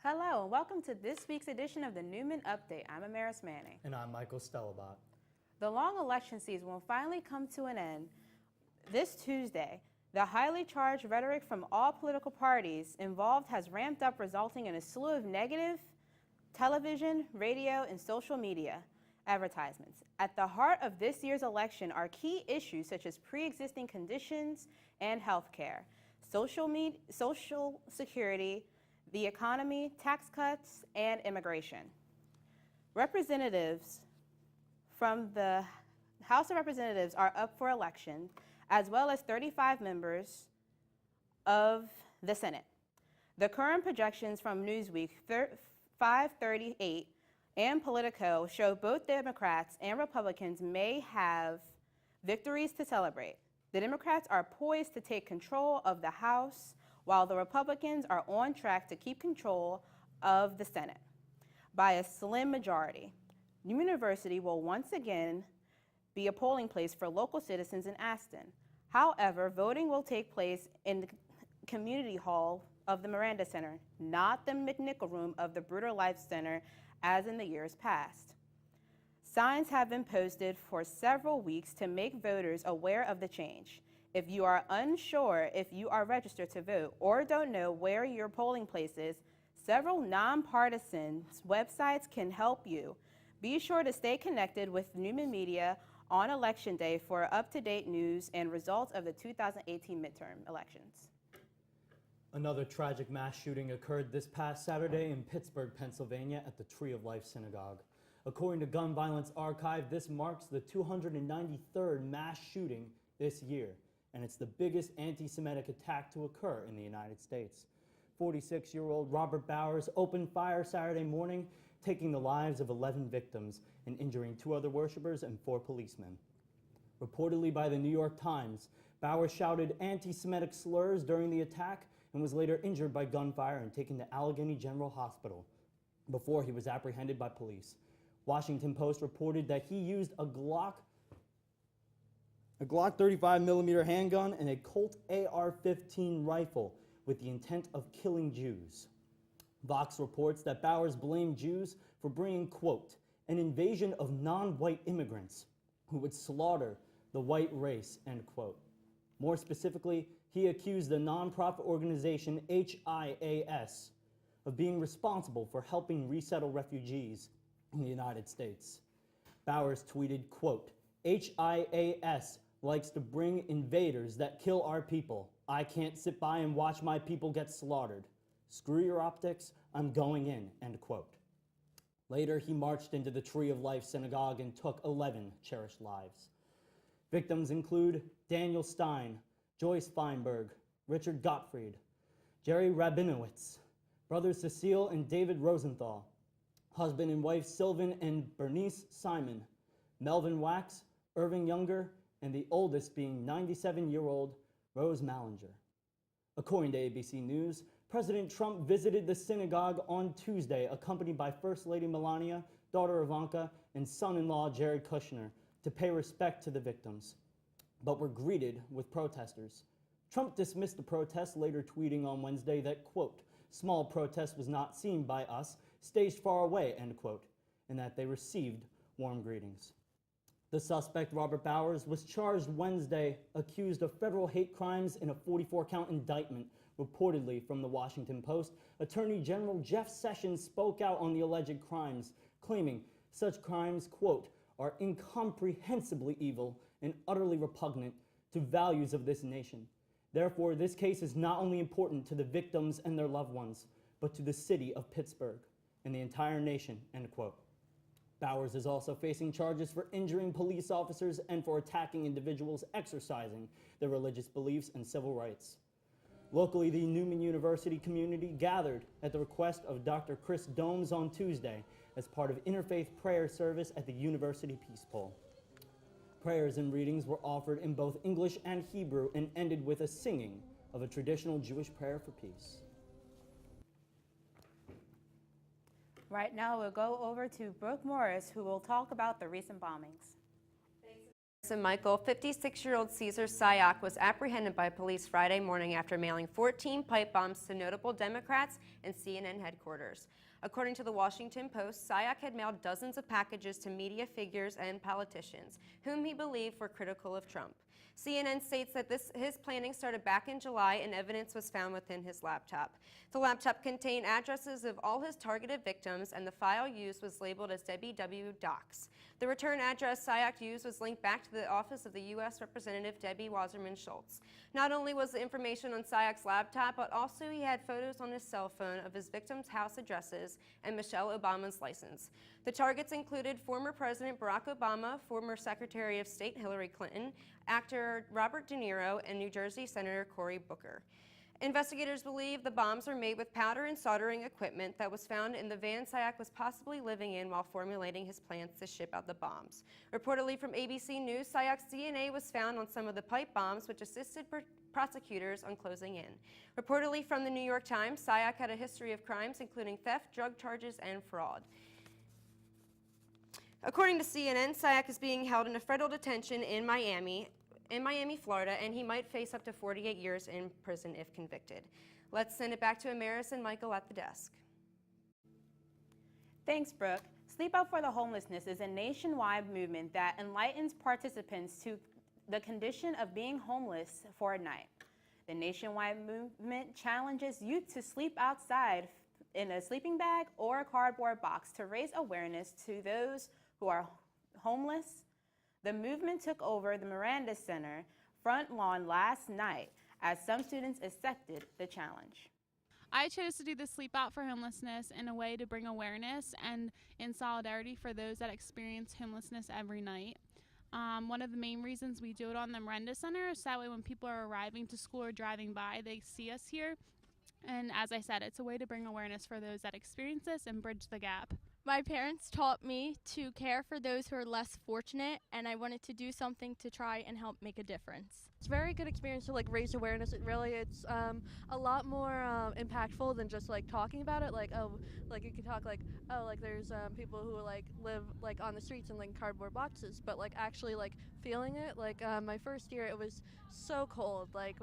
Hello, and welcome to this week's edition of the Neumann Update. I'm Amaris Manning. And I'm Michael Stellabot. The long election season will finally come to an end this Tuesday. The highly charged rhetoric from all political parties involved has ramped up, resulting in a slew of negative television, radio, and social media advertisements. At the heart of this year's election are key issues such as pre-existing conditions and health care, social security, the economy, tax cuts, and immigration. Representatives from the House of Representatives are up for election, as well as 35 members of the Senate. The current projections from Newsweek 538 and Politico show both Democrats and Republicans may have victories to celebrate. The Democrats are poised to take control of the House, while the Republicans are on track to keep control of the Senate by a slim majority. Neumann University will once again be a polling place for local citizens in Aston. However, voting will take place in the community hall of the Miranda Center, not the McNichol Room of the Bruder Life Center as in the years past. Signs have been posted for several weeks to make voters aware of the change. If you are unsure if you are registered to vote or don't know where your polling place is, several nonpartisan websites can help you. Be sure to stay connected with Neumann Media on Election Day for up-to-date news and results of the 2018 midterm elections. Another tragic mass shooting occurred this past Saturday in Pittsburgh, Pennsylvania at the Tree of Life Synagogue. According to Gun Violence Archive, this marks the 293rd mass shooting this year, and it's the biggest anti-Semitic attack to occur in the United States. 46-year-old Robert Bowers opened fire Saturday morning, taking the lives of 11 victims and injuring 2 other worshipers and 4 policemen. Reportedly by the New York Times, Bowers shouted anti-Semitic slurs during the attack and was later injured by gunfire and taken to Allegheny General Hospital before he was apprehended by police. Washington Post reported that he used a Glock 35mm handgun and a Colt AR-15 rifle with the intent of killing Jews. Vox reports that Bowers blamed Jews for bringing, quote, an invasion of non-white immigrants who would slaughter the white race, end quote. More specifically, he accused the nonprofit organization HIAS of being responsible for helping resettle refugees in the United States. Bowers tweeted, quote, HIAS likes to bring invaders that kill our people. I can't sit by and watch my people get slaughtered. Screw your optics, I'm going in, end quote. Later, he marched into the Tree of Life Synagogue and took 11 cherished lives. Victims include Daniel Stein, Joyce Feinberg, Richard Gottfried, Jerry Rabinowitz, brothers Cecile and David Rosenthal, husband and wife Sylvan and Bernice Simon, Melvin Wax, Irving Younger, and the oldest being 97-year-old Rose Mallinger. According to ABC News, President Trump visited the synagogue on Tuesday, accompanied by First Lady Melania, daughter Ivanka, and son-in-law Jared Kushner, to pay respect to the victims, but were greeted with protesters. Trump dismissed the protests, later tweeting on Wednesday that, quote, small protest was not seen by us, staged far away, end quote, and that they received warm greetings. The suspect, Robert Bowers, was charged Wednesday, accused of federal hate crimes in a 44-count indictment, reportedly from the Washington Post. Attorney General Jeff Sessions spoke out on the alleged crimes, claiming such crimes, quote, are incomprehensibly evil and utterly repugnant to values of this nation. Therefore, this case is not only important to the victims and their loved ones, but to the city of Pittsburgh and the entire nation, end quote. Bowers is also facing charges for injuring police officers and for attacking individuals exercising their religious beliefs and civil rights. Locally, the Neumann University community gathered at the request of Dr. Chris Domes on Tuesday as part of interfaith prayer service at the University Peace Pole. Prayers and readings were offered in both English and Hebrew and ended with a singing of a traditional Jewish prayer for peace. Right now, we'll go over to Brooke Morris, who will talk about the recent bombings. And Michael, 56-year-old Caesar Sayak was apprehended by police Friday morning after mailing 14 pipe bombs to notable Democrats and CNN headquarters. According to the Washington Post, Sayak had mailed dozens of packages to media figures and politicians, whom he believed were critical of Trump. CNN states that his planning started back in July and evidence was found within his laptop. The laptop contained addresses of all his targeted victims, and the file used was labeled as Debbie W. Docs. The return address Sayak used was linked back to the office of the U.S. Representative Debbie Wasserman Schultz. Not only was the information on Sayak's laptop, but also he had photos on his cell phone of his victims' house addresses and Michelle Obama's license. The targets included former President Barack Obama, former Secretary of State Hillary Clinton, actor Robert De Niro, and New Jersey Senator Cory Booker. Investigators believe the bombs were made with powder and soldering equipment that was found in the van Sayak was possibly living in while formulating his plans to ship out the bombs. Reportedly from ABC News, Sayak's DNA was found on some of the pipe bombs, which assisted prosecutors on closing in. Reportedly from the New York Times, Sayak had a history of crimes including theft, drug charges, and fraud. According to CNN, Sayak is being held in a federal detention in Miami, Florida, and he might face up to 48 years in prison if convicted. Let's send it back to Amaris and Michael at the desk. Thanks, Brooke. Sleep Out for the Homelessness is a nationwide movement that enlightens participants to the condition of being homeless for a night. The nationwide movement challenges youth to sleep outside in a sleeping bag or a cardboard box to raise awareness to those who are homeless. The movement took over the Miranda Center front lawn last night as some students accepted the challenge. I chose to do the Sleep Out for Homelessness in a way to bring awareness and in solidarity for those that experience homelessness every night. One of the main reasons we do it on the Miranda Center is that way when people are arriving to school or driving by, they see us here. And as I said, it's a way to bring awareness for those that experience this and bridge the gap. My parents taught me to care for those who are less fortunate, and I wanted to do something to try and help make a difference. It's a very good experience to raise awareness. It's a lot more impactful than just talking about it. You can talk there's people who live on the streets in cardboard boxes, but actually feeling it. My first year it was so cold. I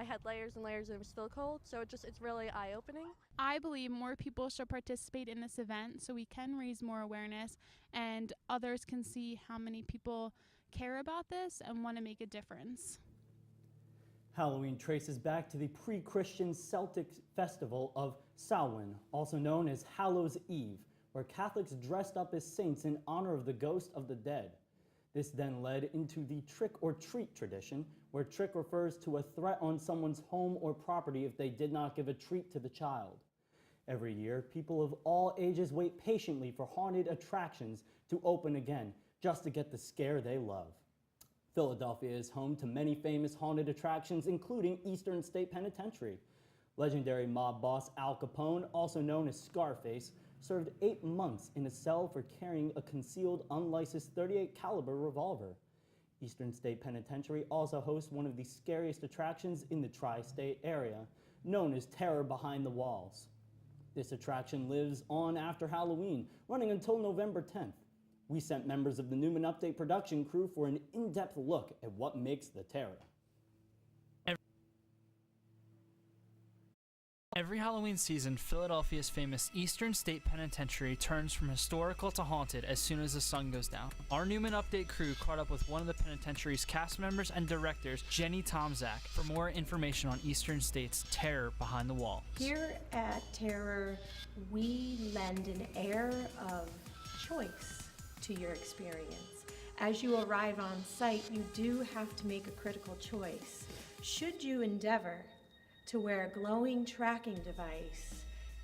had layers and layers and it was still cold. So it's really eye-opening. I believe more people should participate in this event so we can raise more awareness and others can see how many people care about this and want to make a difference. Halloween traces back to the pre-Christian Celtic festival of Samhain, also known as Hallows Eve, where Catholics dressed up as saints in honor of the ghost of the dead. This then led into the trick-or-treat tradition, where trick refers to a threat on someone's home or property if they did not give a treat to the child. Every year, people of all ages wait patiently for haunted attractions to open again, just to get the scare they love. Philadelphia is home to many famous haunted attractions, including Eastern State Penitentiary. Legendary mob boss Al Capone, also known as Scarface, served 8 months in a cell for carrying a concealed, unlicensed .38 caliber revolver. Eastern State Penitentiary also hosts one of the scariest attractions in the tri-state area, known as Terror Behind the Walls. This attraction lives on after Halloween, running until November 10th. We sent members of the Neumann Update production crew for an in-depth look at what makes the terror. Every Halloween season, Philadelphia's famous Eastern State Penitentiary turns from historical to haunted as soon as the sun goes down. Our Neumann Update crew caught up with one of the penitentiary's cast members and directors, Jenny Tomzak, for more information on Eastern State's Terror Behind the Walls. Here at Terror, we lend an air of choice to your experience. As you arrive on site, you do have to make a critical choice. Should you endeavor to wear a glowing tracking device,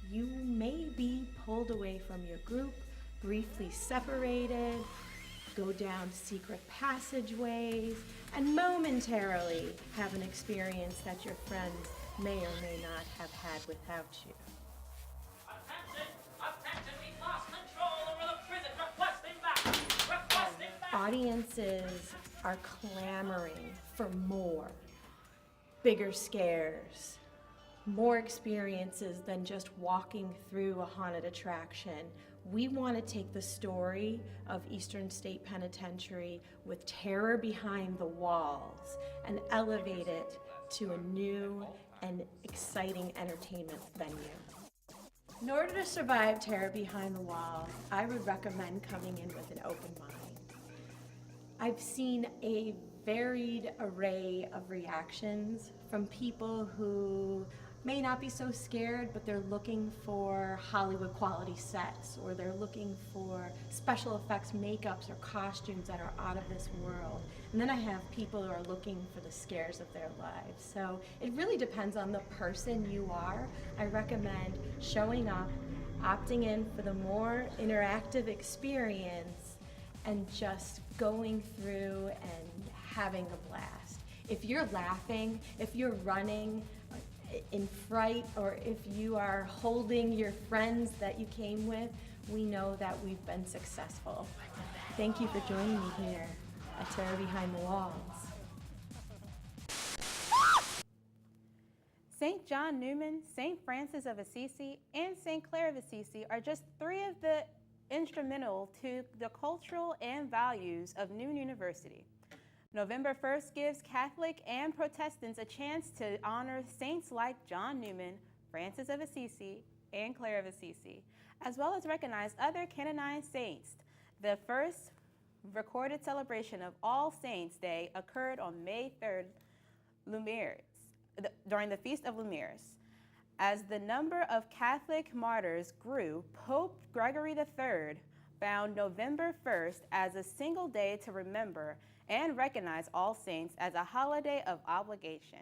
you may be pulled away from your group, briefly separated, go down secret passageways, and momentarily have an experience that your friends may or may not have had without you. Attention, we've lost control over the prison. Requesting back. Audiences are clamoring for more. Bigger scares, more experiences than just walking through a haunted attraction. We want to take the story of Eastern State Penitentiary with terror behind the walls and elevate it to a new and exciting entertainment venue. In order to survive terror behind the walls, I would recommend coming in with an open mind. I've seen a varied array of reactions from people who may not be so scared, but they're looking for Hollywood quality sets, or they're looking for special effects makeups or costumes that are out of this world. And then I have people who are looking for the scares of their lives. So it really depends on the person you are. I recommend showing up, opting in for the more interactive experience, and just going through and having a blast. If you're laughing, if you're running in fright, or if you are holding your friends that you came with, we know that we've been successful. Thank you for joining me here at Terror Behind the Walls. St. John Neumann, St. Francis of Assisi, and St. Clare of Assisi are just three of the instrumental to the cultural and values of Neumann University. November 1st gives Catholic and Protestants a chance to honor saints like John Neumann, Francis of Assisi, and Clare of Assisi, as well as recognize other canonized saints. The first recorded celebration of All Saints' Day occurred on May 3rd, during the Feast of Lumières. As the number of Catholic martyrs grew, Pope Gregory III found November 1st as a single day to remember and recognize All Saints as a holiday of obligation.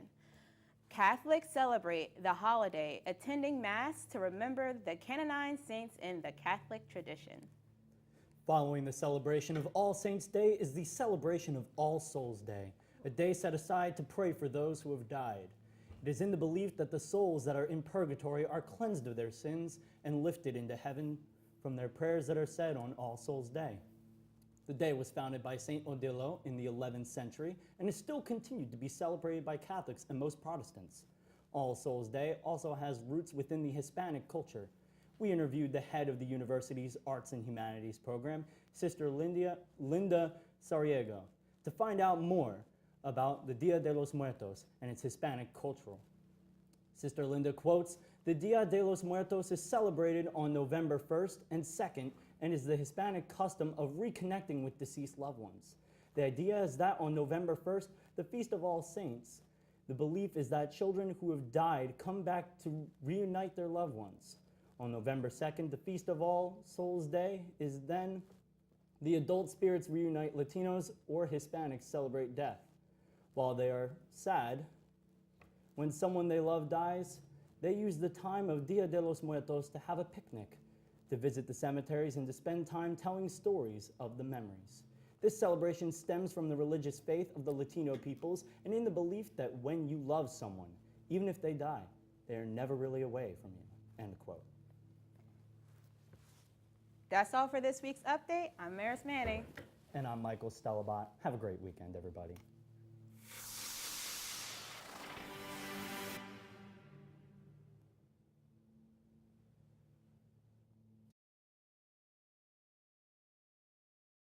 Catholics celebrate the holiday attending Mass to remember the canonized saints in the Catholic tradition. Following the celebration of All Saints' Day is the celebration of All Souls' Day, a day set aside to pray for those who have died. It is in the belief that the souls that are in purgatory are cleansed of their sins and lifted into heaven from their prayers that are said on All Souls' Day. The day was founded by Saint Odilo in the 11th century and is still continued to be celebrated by Catholics and most Protestants. All Souls' Day also has roots within the Hispanic culture. We interviewed the head of the university's Arts and Humanities program, Sister Linda Sariego, to find out more about the Dia de los Muertos and its Hispanic cultural. Sister Linda quotes, "The Dia de los Muertos is celebrated on November 1st and 2nd and is the Hispanic custom of reconnecting with deceased loved ones. The idea is that on November 1st, the Feast of All Saints, the belief is that children who have died come back to reunite their loved ones. On November 2nd, the Feast of All Souls' Day is then the adult spirits reunite Latinos or Hispanics celebrate death. While they are sad, when someone they love dies, they use the time of Dia de los Muertos to have a picnic, to visit the cemeteries, and to spend time telling stories of the memories. This celebration stems from the religious faith of the Latino peoples and in the belief that when you love someone, even if they die, they are never really away from you." End quote. That's all for this week's update. I'm Maris Manning. And I'm Michael Stellabot. Have a great weekend, everybody.